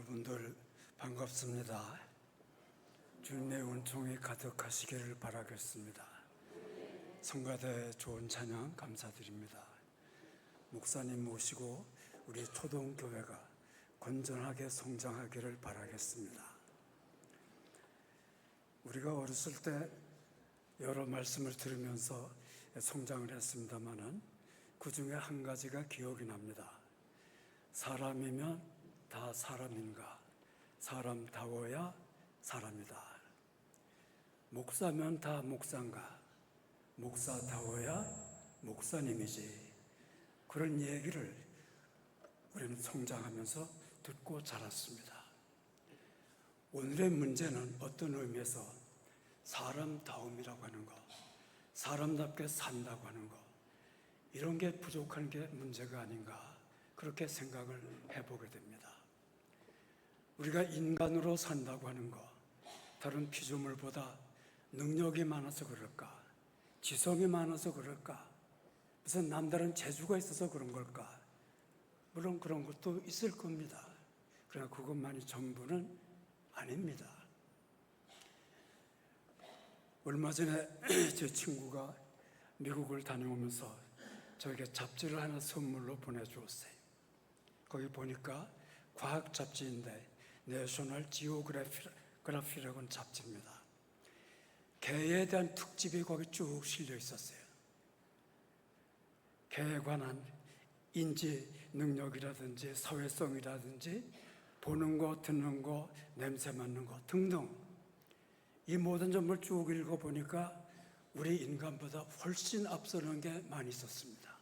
여러분들 반갑습니다. 주님의 은총이 가득하시기를 바라겠습니다. 성가대 좋은 찬양 감사드립니다. 목사님 모시고 우리 초동교회가 건전하게 성장하기를 바라겠습니다. 우리가 어렸을 때 여러 말씀을 들으면서 성장을 했습니다마는 그 중에 한 가지가 기억이 납니다. 사람이면 다 사람인가? 사람다워야 사람이다. 목사면 다 목사인가? 목사다워야 목사님이지. 그런 얘기를 우리는 성장하면서 듣고 자랐습니다. 오늘의 문제는 어떤 의미에서 사람다움이라고 하는 것, 사람답게 산다고 하는 것, 이런 게 부족한 게 문제가 아닌가, 그렇게 생각을 해보게 됩니다. 우리가 인간으로 산다고 하는 것, 다른 피조물보다 능력이 많아서 그럴까? 지성이 많아서 그럴까? 무슨 남다른 재주가 있어서 그런 걸까? 물론 그런 것도 있을 겁니다. 그러나 그것만이 전부는 아닙니다. 얼마 전에 제 친구가 미국을 다녀오면서 저에게 잡지를 하나 선물로 보내주었어요. 거기 보니까 과학 잡지인데 내셔널 지오그래피라고 하는 잡지입니다. 개에 대한 특집이 거기 쭉 실려 있었어요. 개에 관한 인지 능력이라든지 사회성이라든지 보는 거, 듣는 거, 냄새 맡는 거 등등, 이 모든 점을 쭉 읽어보니까 우리 인간보다 훨씬 앞서는 게 많이 있었습니다.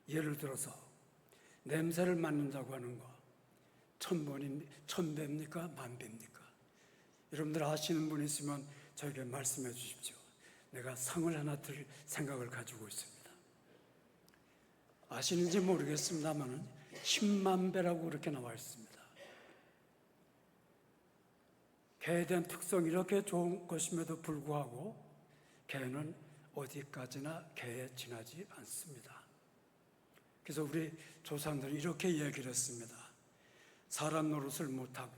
예를 들어서 냄새를 맡는다고 하는 거, 천배입니까? 만배입니까? 여러분들 아시는 분 있으면 저에게 말씀해 주십시오. 내가 상을 하나 드릴 생각을 가지고 있습니다. 아시는지 모르겠습니다만 10만 배라고 그렇게 나와 있습니다. 개에 대한 특성이 이렇게 좋은 것임에도 불구하고 개는 어디까지나 개에 지나지 않습니다. 그래서 우리 조상들은 이렇게 얘기를 했습니다. 사람 노릇을 못하고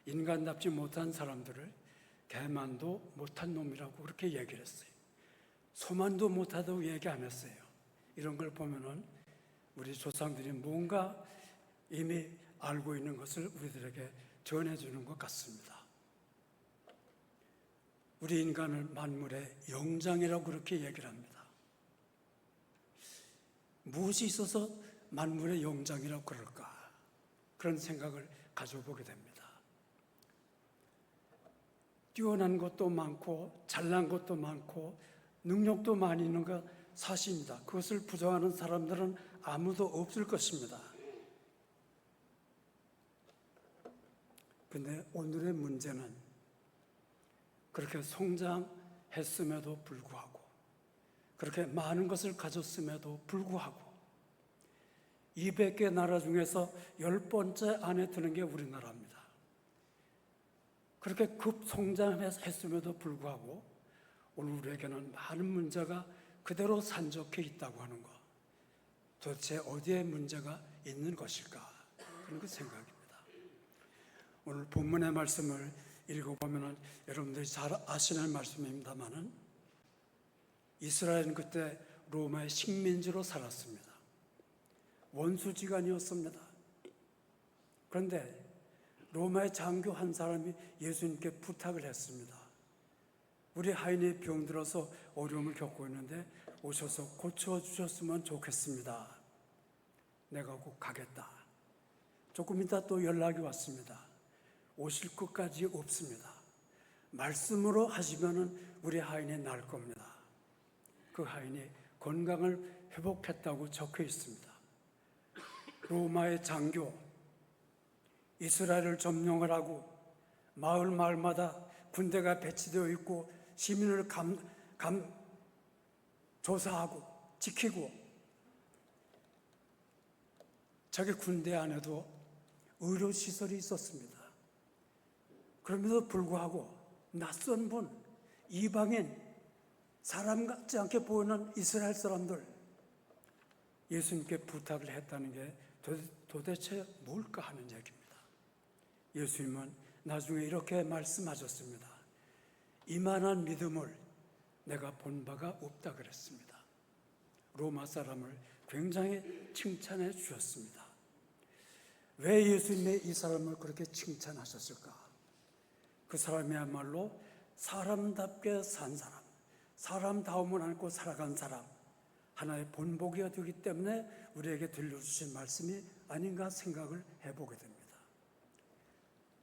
인간답지 못한 사람들을 개만도 못한 놈이라고 그렇게 얘기를 했어요. 소만도 못하다고 얘기 안 했어요. 이런 걸 보면은 우리 조상들이 뭔가 이미 알고 있는 것을 우리들에게 전해주는 것 같습니다. 우리 인간을 만물의 영장이라고 그렇게 얘기를 합니다. 무엇이 있어서 만물의 영장이라고 그럴까? 그런 생각을 가져보게 됩니다. 뛰어난 것도 많고 잘난 것도 많고 능력도 많이 있는 것 사실입니다. 그것을 부정하는 사람들은 아무도 없을 것입니다. 그런데 오늘의 문제는 그렇게 성장했음에도 불구하고, 그렇게 많은 것을 가졌음에도 불구하고 200개 나라 중에서 10번째 안에 드는 게 우리나라입니다. 그렇게 급성장했음에도 불구하고 오늘 우리에게는 많은 문제가 그대로 산적해 있다고 하는 것, 도대체 어디에 문제가 있는 것일까? 그런 생각입니다. 오늘 본문의 말씀을 읽어보면 여러분들이 잘 아시는 말씀입니다만은 이스라엘은 그때 로마의 식민지로 살았습니다. 원수지간이었습니다. 그런데 로마의 장교 한 사람이 예수님께 부탁을 했습니다. 우리 하인이 병들어서 어려움을 겪고 있는데 오셔서 고쳐주셨으면 좋겠습니다. 내가 꼭 가겠다. 조금 이따 또 연락이 왔습니다. 오실 것까지 없습니다. 말씀으로 하시면은 우리 하인이 날 겁니다. 그 하인이 건강을 회복했다고 적혀 있습니다. 로마의 장교, 이스라엘을 점령을 하고 마을마다 군대가 배치되어 있고 시민을 조사하고 지키고, 자기 군대 안에도 의료시설이 있었습니다. 그럼에도 불구하고 낯선 분, 이방인, 사람 같지 않게 보이는 이스라엘 사람들, 예수님께 부탁을 했다는 게 도대체 뭘까 하는 얘기입니다. 예수님은 나중에 이렇게 말씀하셨습니다. 이만한 믿음을 내가 본 바가 없다 그랬습니다. 로마 사람을 굉장히 칭찬해 주셨습니다. 왜 예수님이 이 사람을 그렇게 칭찬하셨을까? 그 사람이야말로 사람답게 산 사람, 사람다움을 안고 살아간 사람, 하나의 본보기가 되기 때문에 우리에게 들려주신 말씀이 아닌가 생각을 해보게 됩니다.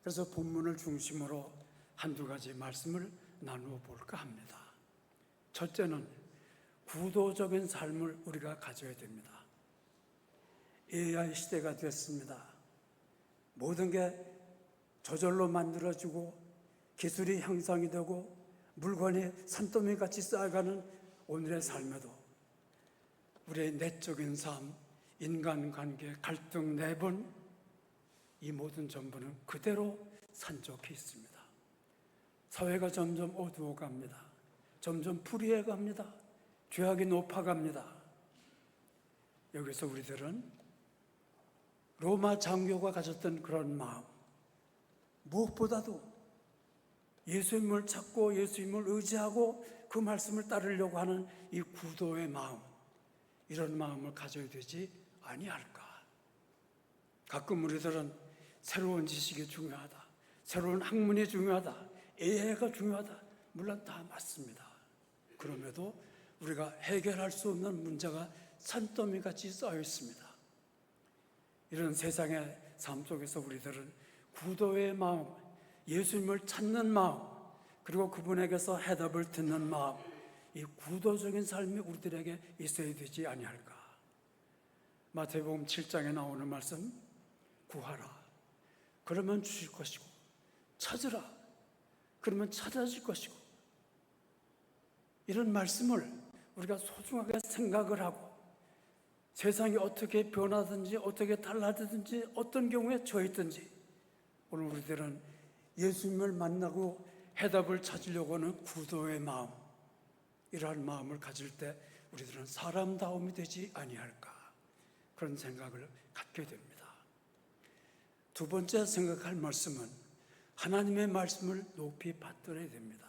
그래서 본문을 중심으로 한두 가지 말씀을 나누어 볼까 합니다. 첫째는 구도적인 삶을 우리가 가져야 됩니다. AI 시대가 됐습니다. 모든 게 저절로 만들어지고 기술이 향상이 되고 물건이 산더미같이 쌓여가는 오늘의 삶에도 우리의 내적인 삶, 인간관계, 갈등, 내분, 이 모든 전부는 그대로 산적해 있습니다. 사회가 점점 어두워갑니다. 점점 불의해갑니다. 죄악이 높아갑니다. 여기서 우리들은 로마 장교가 가졌던 그런 마음, 무엇보다도 예수님을 찾고 예수님을 의지하고 그 말씀을 따르려고 하는 이 구도의 마음, 이런 마음을 가져야 되지 아니할까. 가끔 우리들은 새로운 지식이 중요하다, 새로운 학문이 중요하다, AI가 중요하다, 물론 다 맞습니다. 그럼에도 우리가 해결할 수 없는 문제가 산더미같이 쌓여 있습니다. 이런 세상의 삶 속에서 우리들은 구도의 마음, 예수님을 찾는 마음, 그리고 그분에게서 해답을 듣는 마음, 이 구도적인 삶이 우리들에게 있어야 되지 아니할까. 마태복음 7장에 나오는 말씀, 구하라 그러면 주실 것이고, 찾으라 그러면 찾아질 것이고, 이런 말씀을 우리가 소중하게 생각을 하고 세상이 어떻게 변하든지 어떻게 달라지든지 어떤 경우에 처했든지 오늘 우리들은 예수님을 만나고 해답을 찾으려고 하는 구도의 마음, 이러한 마음을 가질 때 우리들은 사람다움이 되지 아니할까, 그런 생각을 갖게 됩니다. 두 번째 생각할 말씀은 하나님의 말씀을 높이 받들어야 됩니다.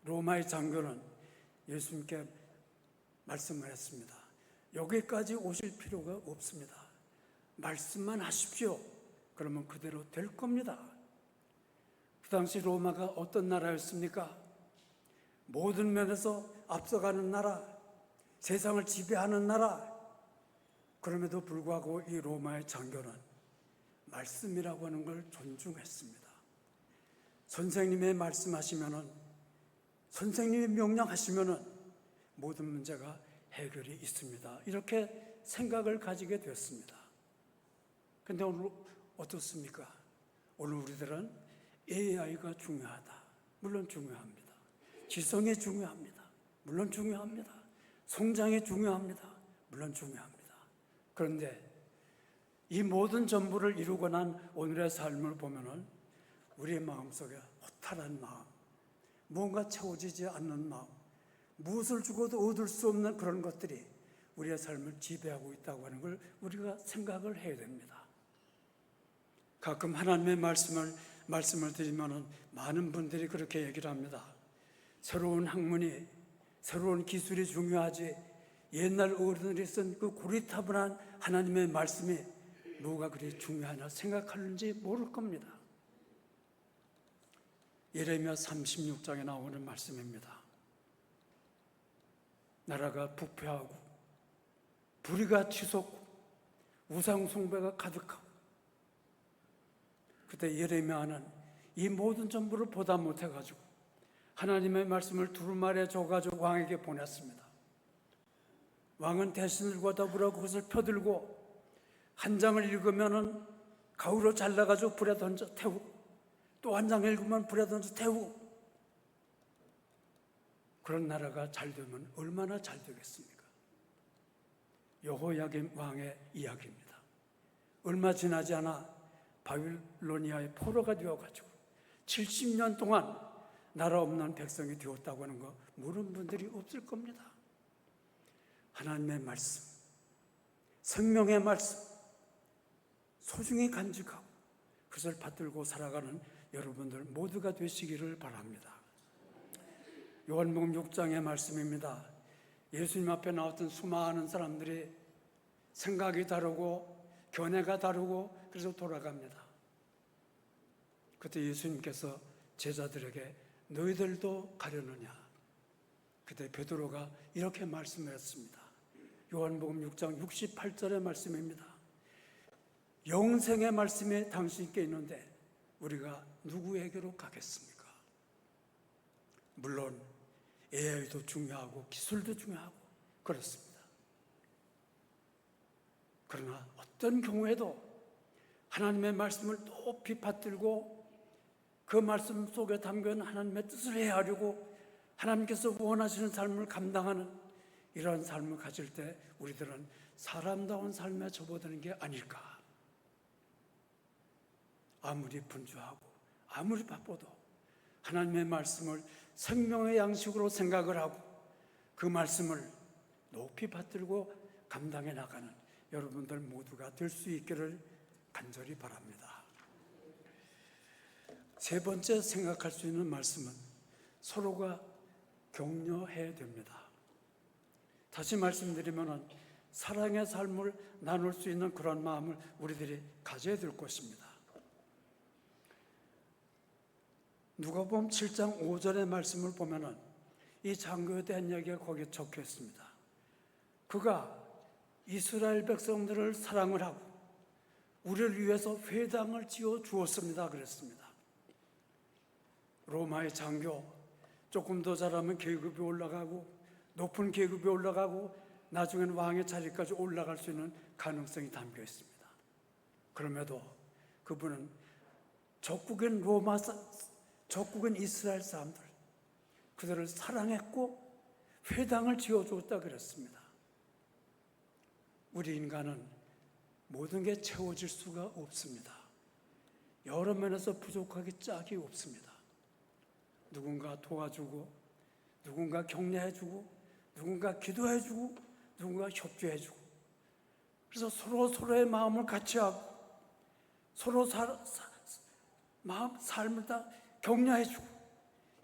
로마의 장교는 예수님께 말씀을 했습니다. 여기까지 오실 필요가 없습니다. 말씀만 하십시오. 그러면 그대로 될 겁니다. 그 당시 로마가 어떤 나라였습니까? 모든 면에서 앞서가는 나라, 세상을 지배하는 나라. 그럼에도 불구하고 이 로마의 장교는 말씀이라고 하는 걸 존중했습니다. 선생님의 말씀하시면은, 선생님이 명령하시면은 모든 문제가 해결이 있습니다. 이렇게 생각을 가지게 되었습니다. 그런데 오늘 어떻습니까? 오늘 우리들은 AI가 중요하다. 물론 중요합니다. 지성이 중요합니다. 물론 중요합니다. 성장이 중요합니다. 물론 중요합니다. 그런데 이 모든 전부를 이루고 난 오늘의 삶을 보면은 우리의 마음속에 허탈한 마음, 뭔가 채워지지 않는 마음, 무엇을 주고도 얻을 수 없는 그런 것들이 우리의 삶을 지배하고 있다고 하는 걸 우리가 생각을 해야 됩니다. 가끔 하나님의 말씀을 드리면은 많은 분들이 그렇게 얘기를 합니다. 새로운 학문이, 새로운 기술이 중요하지 옛날 어른들이 쓴 그 고리타분한 하나님의 말씀이 뭐가 그리 중요하냐 생각하는지 모를 겁니다. 예레미야 36장에 나오는 말씀입니다. 나라가 부패하고 불의가 치솟고 우상 숭배가 가득하고, 그때 예레미야는 이 모든 전부를 보다 못해가지고 하나님의 말씀을 두루마리에 줘가지고 왕에게 보냈습니다. 왕은 대신들과 더불어 그것을 펴들고 한 장을 읽으면은 가위로 잘라가지고 불에 던져 태우고, 또 한 장을 읽으면 불에 던져 태우고, 그런 나라가 잘 되면 얼마나 잘 되겠습니까? 여호야김 왕의 이야기입니다. 얼마 지나지 않아 바빌로니아의 포로가 되어가지고 70년 동안 나라 없는 백성이 되었다고 하는 거 모르는 분들이 없을 겁니다. 하나님의 말씀, 생명의 말씀 소중히 간직하고 그것을 받들고 살아가는 여러분들 모두가 되시기를 바랍니다. 요한복음 6장의 말씀입니다. 예수님 앞에 나왔던 수많은 사람들이 생각이 다르고 견해가 다르고 그래서 돌아갑니다. 그때 예수님께서 제자들에게 너희들도 가려느냐? 그때 베드로가 이렇게 말씀했습니다. 요한복음 6장 68절의 말씀입니다. 영생의 말씀이 당신께 있는데 우리가 누구에게로 가겠습니까? 물론 AI도 중요하고 기술도 중요하고 그렇습니다. 그러나 어떤 경우에도 하나님의 말씀을 높이 받들고 그 말씀 속에 담겨있는 하나님의 뜻을 헤아리고 하나님께서 원하시는 삶을 감당하는 이러한 삶을 가질 때 우리들은 사람다운 삶에 접어드는 게 아닐까. 아무리 분주하고 아무리 바빠도 하나님의 말씀을 생명의 양식으로 생각을 하고 그 말씀을 높이 받들고 감당해 나가는 여러분들 모두가 될 수 있기를 간절히 바랍니다. 세 번째 생각할 수 있는 말씀은 서로가 격려해야 됩니다. 다시 말씀드리면 사랑의 삶을 나눌 수 있는 그런 마음을 우리들이 가져야 될 것입니다. 누가복음 7장 5절의 말씀을 보면 이 장로에 대한 이야기가 거기에 적혀 있습니다. 그가 이스라엘 백성들을 사랑을 하고 우리를 위해서 회당을 지어 주었습니다. 그랬습니다. 로마의 장교, 조금 더 잘하면 계급이 올라가고 높은 계급이 올라가고 나중에는 왕의 자리까지 올라갈 수 있는 가능성이 담겨 있습니다. 그럼에도 그분은 적국인 적국인 이스라엘 사람들, 그들을 사랑했고 회당을 지어주었다 그랬습니다. 우리 인간은 모든 게 채워질 수가 없습니다. 여러 면에서 부족하기 짝이 없습니다. 누군가 도와주고, 누군가 격려해주고, 누군가 기도해주고, 누군가 협조해주고, 그래서 서로의 마음을 같이 하고 서로 삶을 다 격려해주고,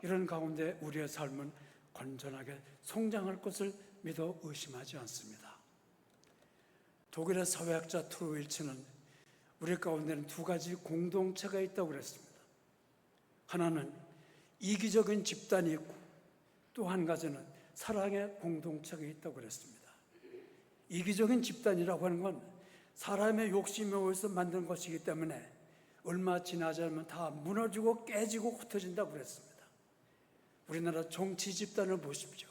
이런 가운데 우리의 삶은 건전하게 성장할 것을 믿어 의심하지 않습니다. 독일의 사회학자 트루일츠는 우리 가운데는 두 가지 공동체가 있다고 그랬습니다. 하나는 이기적인 집단이 있고 또 한 가지는 사랑의 공동체가 있다고 그랬습니다. 이기적인 집단이라고 하는 건 사람의 욕심에 의해서 만든 것이기 때문에 얼마 지나지 않으면 다 무너지고 깨지고 흩어진다고 그랬습니다. 우리나라 정치 집단을 보십시오.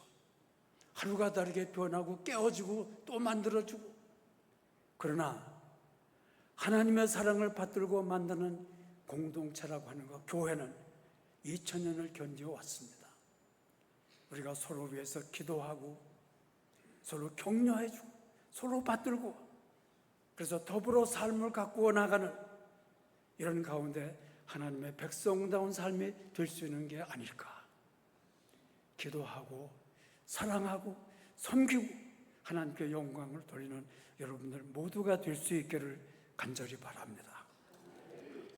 하루가 다르게 변하고 깨어지고 또 만들어지고. 그러나 하나님의 사랑을 받들고 만드는 공동체라고 하는 것, 교회는 2000년을 견디어 왔습니다. 우리가 서로 위해서 기도하고 서로 격려해주고 서로 받들고 그래서 더불어 삶을 가꾸어 나가는 이런 가운데 하나님의 백성다운 삶이 될 수 있는 게 아닐까. 기도하고 사랑하고 섬기고 하나님께 영광을 돌리는 여러분들 모두가 될 수 있기를 간절히 바랍니다.